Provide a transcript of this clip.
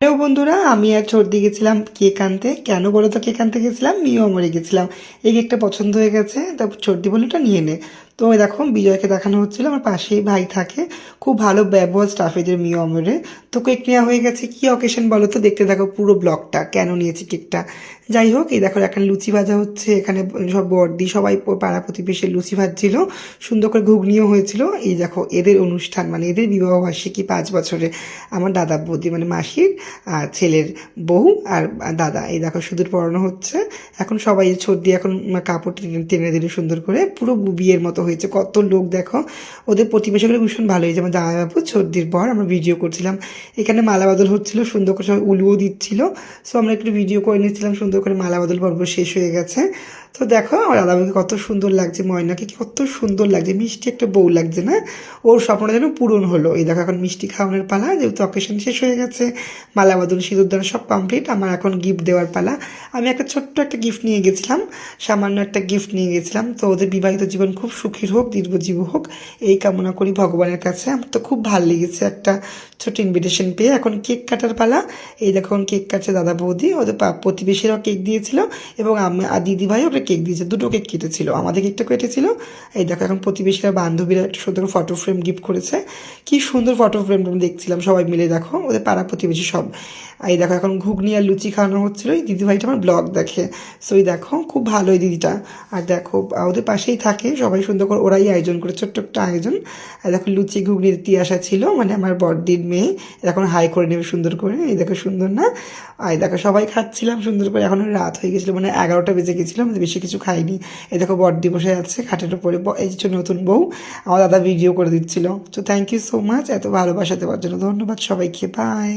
Hello বন্ধুরা, আমি আর ছোটদি গেছিলাম কেক আনতে। কেন বলো তো কেক আনতে গেছিলাম? মিও মরে গেছিলাম। এই কেকটা পছন্দ হয়ে গেছে, তো ছোটদি বললো ওটা নিয়ে নে। তো ওই দেখো বিজয়কে দেখানো হচ্ছিল, আমার পাশেই ভাই থাকে, খুব ভালো ব্যবহার স্টাফ এদের মিও আমরে। তো কেক নেওয়া হয়ে গেছে। কি অকেশন বলো তো, দেখতে দেখো পুরো ব্লগটা কেন নিয়েছি কেকটা। যাই হোক, এই দেখো এখানে লুচি ভাজা হচ্ছে, এখানে সব বর্দি সবাই পাড়া প্রতিবেশী লুচি ভাজছিল, সুন্দর করে ঘুগনিও হয়েছিল। এই দেখো এদের অনুষ্ঠান, মানে এদের বিবাহ বার্ষিকী 5 বছরে। আমার দাদা বৌদি মানে মাসির আর ছেলের বউ আর দাদা, এই দেখো সিঁদুর পরানো হচ্ছে। এখন সবাই ছোট দিয়ে এখন কাপড় টেনে টেনে দিল সুন্দর করে, পুরো বিয়ের মতো হয়েছে। কত লোক দেখো, ওদের প্রতিবেশীগুলো ভীষণ ভালো হয়েছে। আমার জামাইবাবু ছোটদির পর আমরা ভিডিও করছিলাম, এখানে মালা বদল হচ্ছিল, সুন্দর করে সবাই উলুও দিচ্ছিল। সো আমরা একটু ভিডিও করে নিচ্ছিলাম, সুন্দর করে মালা বদল পর্ব শেষ হয়ে গেছে। তো দেখো আমার দাদাবাবুকে কত সুন্দর লাগছে, ময়নাকে কত সুন্দর লাগছে, মিষ্টি একটা বউ লাগছে না? ওর স্বপ্নটা যেন পূরণ হলো। এই দেখো এখন মিষ্টি খাওয়ানোর পালা, যেহেতু অকেশন শেষ হয়ে গেছে, মালা বদল সিঁদুরদান সব কমপ্লিট। আমার এখন গিফট দেওয়ার পালা। আমি একটা ছোট্ট একটা গিফট নিয়ে গেছিলাম, সামান্য একটা গিফট নিয়ে গেছিলাম। তো ওদের বিবাহিত জীবন খুব সুখীর হোক, দীর্ঘজীব হোক, এই কামনা করি ভগবানের কাছে। আমার তো খুব ভালো লেগেছে একটা ছোট ইনভিটেশন পেয়ে। এখন কেক কাটার পালা। এই দেখো এখন কেক কাটছে দাদা বৌদি, ওদের প্রতিবেশীরাও কেক দিয়েছিল এবং আমি আর দিদি ভাই ওরা কেক দিয়েছে, দুটো কেক কেটেছিল, আমাদের কেকটা কেটেছিল। এই দেখো এখন প্রতিবেশীরা বান্ধবীরা একটা সুন্দর ফটো ফ্রেম গিফট করেছে। কি সুন্দর ফটো ফ্রেমটা আমি দেখছিলাম, সবাই মিলে দেখো ওদের পাড়া প্রতিবেশী সব। এই দেখো এখন ঘুগনি আর লুচি খাওয়ানো হচ্ছিলো, এই দিদিভাইটা আমার ব্লগ দেখে। সো এই দেখো খুব ভালো এই দিদিটা। আর দেখো ওদের পাশেই থাকে সবাই, সুন্দর করে ওরাই আয়োজন করে, ছোট্ট একটা আয়োজন। আর দেখো লুচি ঘুগনি দিয়ে আসা ছিল, মানে আমার বড়দির মেয়ে এখন হাই করে নেবে সুন্দর করে। এই দেখো সুন্দর না? আর দেখো সবাই খাচ্ছিলাম সুন্দর করে। এখন রাত হয়ে গেছিলো, মানে 11টা বেজে গেছিলো, বেশি কিছু খাইনি। এই দেখো বড়দি বসে আছে খাটের উপরে, এই যে নতুন বউ। আমার দাদা ভিডিও করে দিচ্ছিল। তো থ্যাংক ইউ সো মাচ এত ভালোবাসা দেওয়ার জন্য, ধন্যবাদ সবাইকে, বাই।